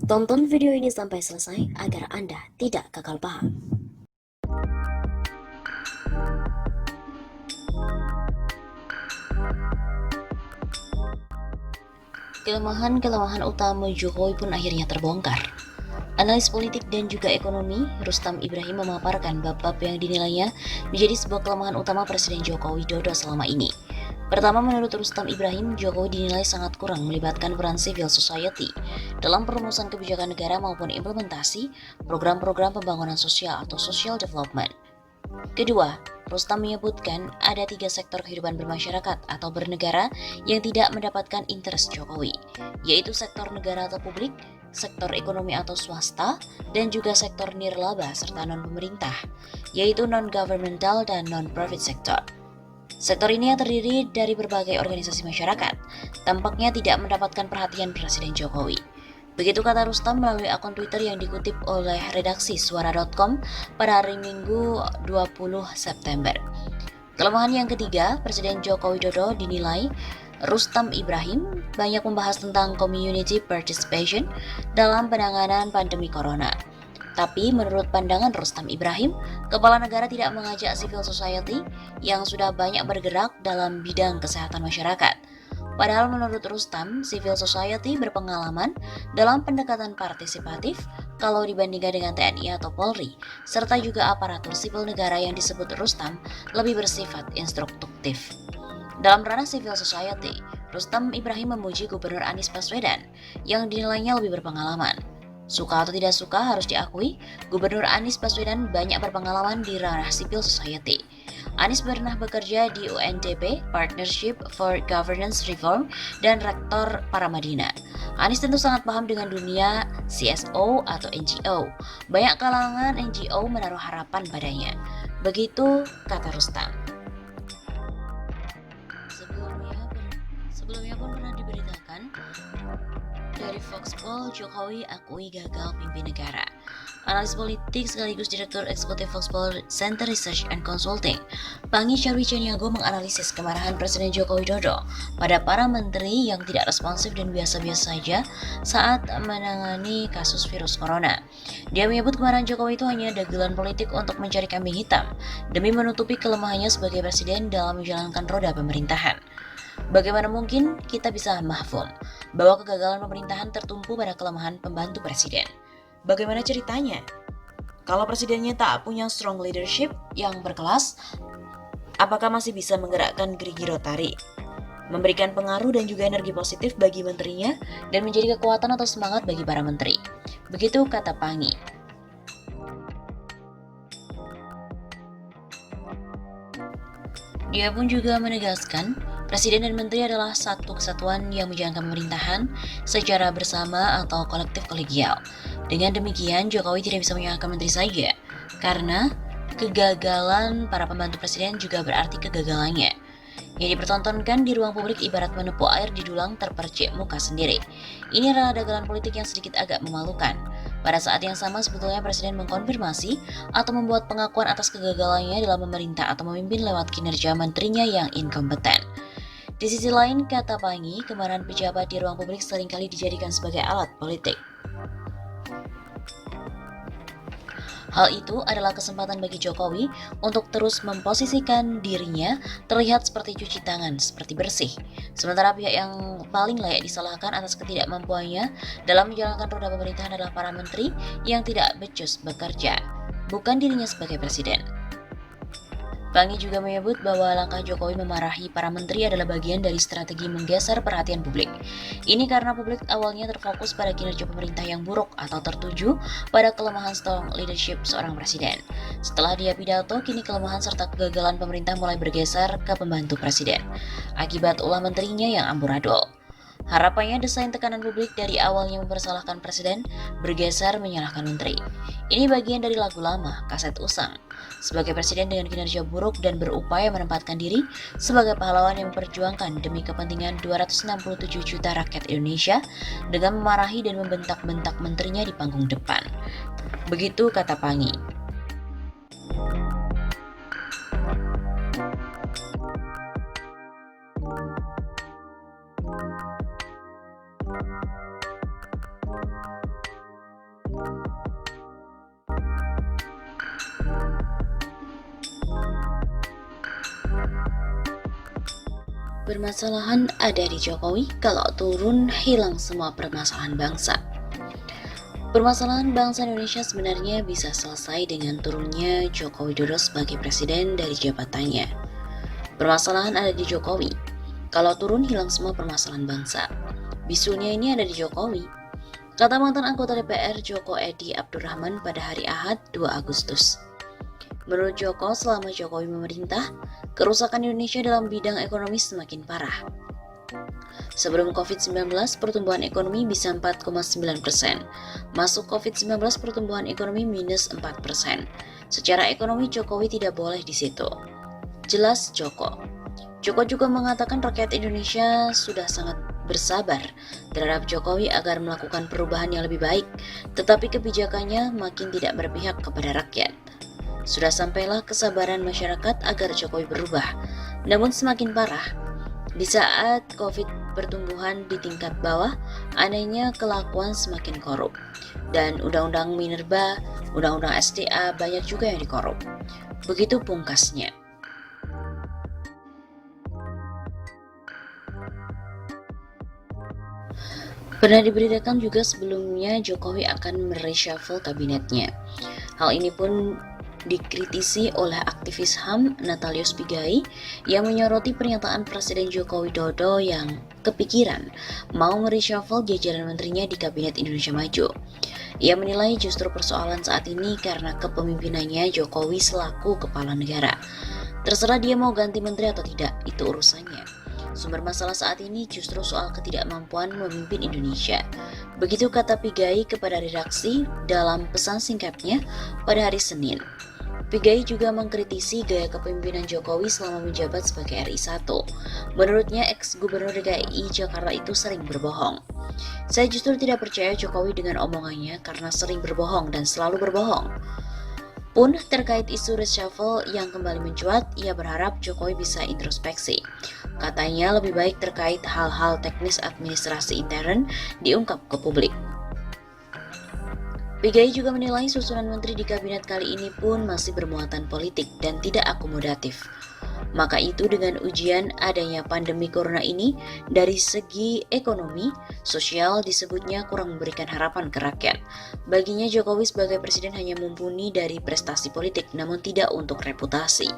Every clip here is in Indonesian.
Tonton video ini sampai selesai agar Anda tidak gagal paham. Kelemahan-kelemahan utama Jokowi pun akhirnya terbongkar. Analis politik dan juga ekonomi, Rustam Ibrahim memaparkan bab-bab yang dinilainya menjadi sebuah kelemahan utama Presiden Joko Widodo selama ini. Pertama, menurut Rustam Ibrahim, Jokowi dinilai sangat kurang melibatkan peran civil society dalam perumusan kebijakan negara maupun implementasi program-program pembangunan sosial atau social development. Kedua, Rustam menyebutkan ada 3 sektor kehidupan bermasyarakat atau bernegara yang tidak mendapatkan interest Jokowi, yaitu sektor negara atau publik, sektor ekonomi atau swasta, dan juga sektor nirlaba serta non-pemerintah, yaitu non-governmental dan non-profit sector. Sektor ini yang terdiri dari berbagai organisasi masyarakat, tampaknya tidak mendapatkan perhatian Presiden Jokowi. Begitu kata Rustam melalui akun Twitter yang dikutip oleh redaksi suara.com pada hari Minggu 20 September. Kelemahan yang ketiga, Presiden Joko Widodo dinilai Rustam Ibrahim banyak membahas tentang community participation dalam penanganan pandemi corona. Tapi menurut pandangan Rustam Ibrahim, kepala negara tidak mengajak civil society yang sudah banyak bergerak dalam bidang kesehatan masyarakat. Padahal menurut Rustam, civil society berpengalaman dalam pendekatan partisipatif kalau dibandingkan dengan TNI atau Polri, serta juga aparatur sipil negara yang disebut Rustam lebih bersifat instruktif. Dalam ranah civil society, Rustam Ibrahim memuji Gubernur Anies Baswedan yang dinilainya lebih berpengalaman. Suka atau tidak suka harus diakui, Gubernur Anies Baswedan banyak berpengalaman di ranah civil society. Anies pernah bekerja di UNDP, Partnership for Governance Reform, dan Rektor Paramadina. Anies tentu sangat paham dengan dunia CSO atau NGO. Banyak kalangan NGO menaruh harapan padanya. Begitu kata Rustam. Sebelumnya pun pernah diberitakan dari Foxpol, Jokowi akui gagal pimpin negara. Analis politik sekaligus Direktur Eksekutif Foxpol Center Research and Consulting, Pangi Syarwiceniago menganalisis kemarahan Presiden Joko Widodo pada para menteri yang tidak responsif dan biasa-biasa saja saat menangani kasus virus corona. Dia menyebut kemarahan Jokowi itu hanya dagelan politik untuk mencari kambing hitam demi menutupi kelemahannya sebagai presiden dalam menjalankan roda pemerintahan. Bagaimana mungkin kita bisa mahfum bahwa kegagalan pemerintahan tertumpu pada kelemahan pembantu presiden? Bagaimana ceritanya? Kalau presidennya tak punya strong leadership yang berkelas, apakah masih bisa menggerakkan gerigi rotari, memberikan pengaruh dan juga energi positif bagi menterinya, dan menjadi kekuatan atau semangat bagi para menteri? Begitu kata Pangi. Dia pun juga menegaskan, Presiden dan Menteri adalah satu kesatuan yang menjalankan pemerintahan secara bersama atau kolektif kolegial. Dengan demikian, Jokowi tidak bisa menyalahkan menteri saja, karena kegagalan para pembantu presiden juga berarti kegagalannya. Yang dipertontonkan di ruang publik ibarat menepuk air di dulang terpercik muka sendiri. Ini adalah dagelan politik yang sedikit agak memalukan. Pada saat yang sama sebetulnya Presiden mengkonfirmasi atau membuat pengakuan atas kegagalannya dalam memerintah atau memimpin lewat kinerja menterinya yang inkompeten. Di sisi lain, kata Pangi, kemarahan pejabat di ruang publik seringkali dijadikan sebagai alat politik. Hal itu adalah kesempatan bagi Jokowi untuk terus memposisikan dirinya terlihat seperti cuci tangan, seperti bersih. Sementara pihak yang paling layak disalahkan atas ketidakmampuannya dalam menjalankan roda pemerintahan adalah para menteri yang tidak becus bekerja, bukan dirinya sebagai presiden. Pangi juga menyebut bahwa langkah Jokowi memarahi para menteri adalah bagian dari strategi menggeser perhatian publik. Ini karena publik awalnya terfokus pada kinerja pemerintah yang buruk atau tertuju pada kelemahan strong leadership seorang presiden. Setelah dia pidato, kini kelemahan serta kegagalan pemerintah mulai bergeser ke pembantu presiden, akibat ulah menterinya yang amburadul. Harapannya desain tekanan publik dari awalnya mempersalahkan presiden bergeser menyalahkan menteri. Ini bagian dari lagu lama, kaset usang. Sebagai presiden dengan kinerja buruk dan berupaya menempatkan diri sebagai pahlawan yang memperjuangkan demi kepentingan 267 juta rakyat Indonesia dengan memarahi dan membentak-bentak menterinya di panggung depan. Begitu kata Pangi. Permasalahan ada di Jokowi, kalau turun hilang semua permasalahan bangsa. Permasalahan bangsa Indonesia sebenarnya bisa selesai dengan turunnya Joko Widodo sebagai presiden dari jabatannya. Permasalahan ada di Jokowi. Kalau turun hilang semua permasalahan bangsa. Bisunya ini ada di Jokowi. Kata mantan anggota DPR Joko Edi Abdurrahman pada hari Ahad 2 Agustus. Menurut Joko, selama Jokowi memerintah, kerusakan Indonesia dalam bidang ekonomi semakin parah. Sebelum COVID-19, pertumbuhan ekonomi bisa 4,9%. Masuk COVID-19, pertumbuhan ekonomi minus 4%. Secara ekonomi, Jokowi tidak boleh di situ. Jelas Joko. Joko juga mengatakan rakyat Indonesia sudah sangat bersabar terhadap Jokowi agar melakukan perubahan yang lebih baik, tetapi kebijakannya makin tidak berpihak kepada rakyat. Sudah sampailah kesabaran masyarakat agar Jokowi berubah, namun semakin parah. Di saat COVID pertumbuhan di tingkat bawah, anehnya kelakuan semakin korup. Dan Undang-Undang Minerba, Undang-Undang SDA banyak juga yang dikorup. Begitu pungkasnya. Pernah diberitakan juga sebelumnya Jokowi akan mereshuffle kabinetnya. Hal ini pun dikritisi oleh aktivis HAM Natalius Pigai yang menyoroti pernyataan Presiden Joko Widodo yang kepikiran mau mereshuffle jajaran menterinya di Kabinet Indonesia Maju. Ia menilai justru persoalan saat ini karena kepemimpinannya Jokowi selaku kepala negara. Terserah dia mau ganti menteri atau tidak, itu urusannya. Sumber masalah saat ini justru soal ketidakmampuan memimpin Indonesia. Begitu kata Pigai kepada redaksi dalam pesan singkatnya pada hari Senin. Pigai juga mengkritisi gaya kepemimpinan Jokowi selama menjabat sebagai RI 1. Menurutnya, ex-gubernur DKI Jakarta itu sering berbohong. Saya justru tidak percaya Jokowi dengan omongannya karena sering berbohong dan selalu berbohong. Pun terkait isu reshuffle yang kembali mencuat, ia berharap Jokowi bisa introspeksi. Katanya lebih baik terkait hal-hal teknis administrasi intern diungkap ke publik. Pigai juga menilai susunan menteri di kabinet kali ini pun masih bermuatan politik dan tidak akomodatif. Maka itu dengan ujian adanya pandemi corona ini, dari segi ekonomi, sosial disebutnya kurang memberikan harapan ke rakyat. Baginya Jokowi sebagai presiden hanya mumpuni dari prestasi politik namun tidak untuk reputasi.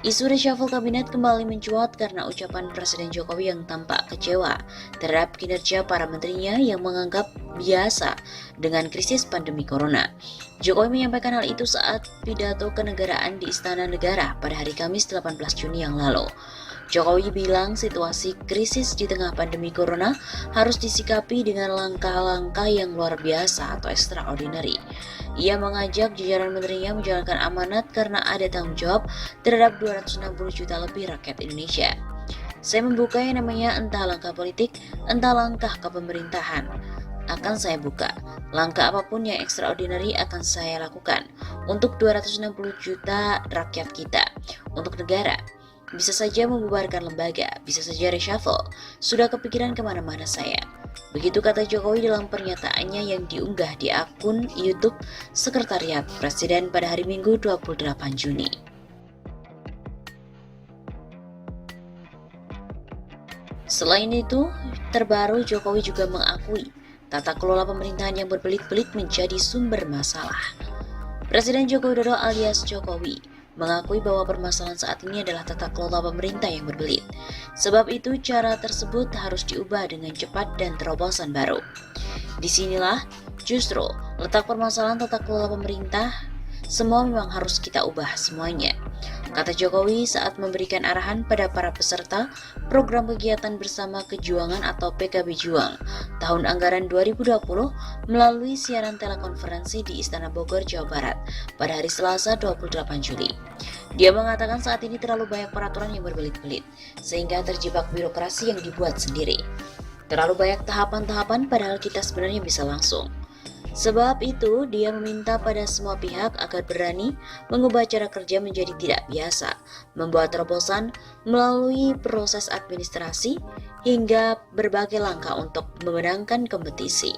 Isu reshuffle kabinet kembali mencuat karena ucapan Presiden Jokowi yang tampak kecewa terhadap kinerja para menterinya yang menganggap biasa dengan krisis pandemi corona. Jokowi menyampaikan hal itu saat pidato kenegaraan di Istana Negara pada hari Kamis 18 Juni yang lalu. Jokowi bilang situasi krisis di tengah pandemi corona harus disikapi dengan langkah-langkah yang luar biasa atau extraordinary. Ia mengajak jajaran menterinya menjalankan amanat karena ada tanggung jawab terhadap 260 juta lebih rakyat Indonesia. Saya membuka yang namanya entah langkah politik, entah langkah kepemerintahan. Akan saya buka. Langkah apapun yang extraordinary akan saya lakukan untuk 260 juta rakyat kita, untuk negara. Bisa saja membubarkan lembaga, bisa saja reshuffle. Sudah kepikiran kemana-mana saya. Begitu kata Jokowi dalam pernyataannya yang diunggah di akun YouTube Sekretariat Presiden pada hari Minggu 28 Juni. Selain itu, terbaru Jokowi juga mengakui tata kelola pemerintahan yang berbelit-belit menjadi sumber masalah. Presiden Joko Widodo alias Jokowi mengakui bahwa permasalahan saat ini adalah tata kelola pemerintah yang berbelit. Sebab itu cara tersebut harus diubah dengan cepat dan terobosan baru. Disinilah justru letak permasalahan tata kelola pemerintah. Semua memang harus kita ubah semuanya, kata Jokowi saat memberikan arahan pada para peserta program kegiatan bersama kejuangan atau PKB Juang tahun anggaran 2020 melalui siaran telekonferensi di Istana Bogor, Jawa Barat pada hari Selasa 28 Juli. Dia mengatakan saat ini terlalu banyak peraturan yang berbelit-belit sehingga terjebak birokrasi yang dibuat sendiri. Terlalu banyak tahapan-tahapan padahal kita sebenarnya bisa langsung. Sebab itu, dia meminta pada semua pihak agar berani mengubah cara kerja menjadi tidak biasa, membuat terobosan melalui proses administrasi hingga berbagai langkah untuk memenangkan kompetisi.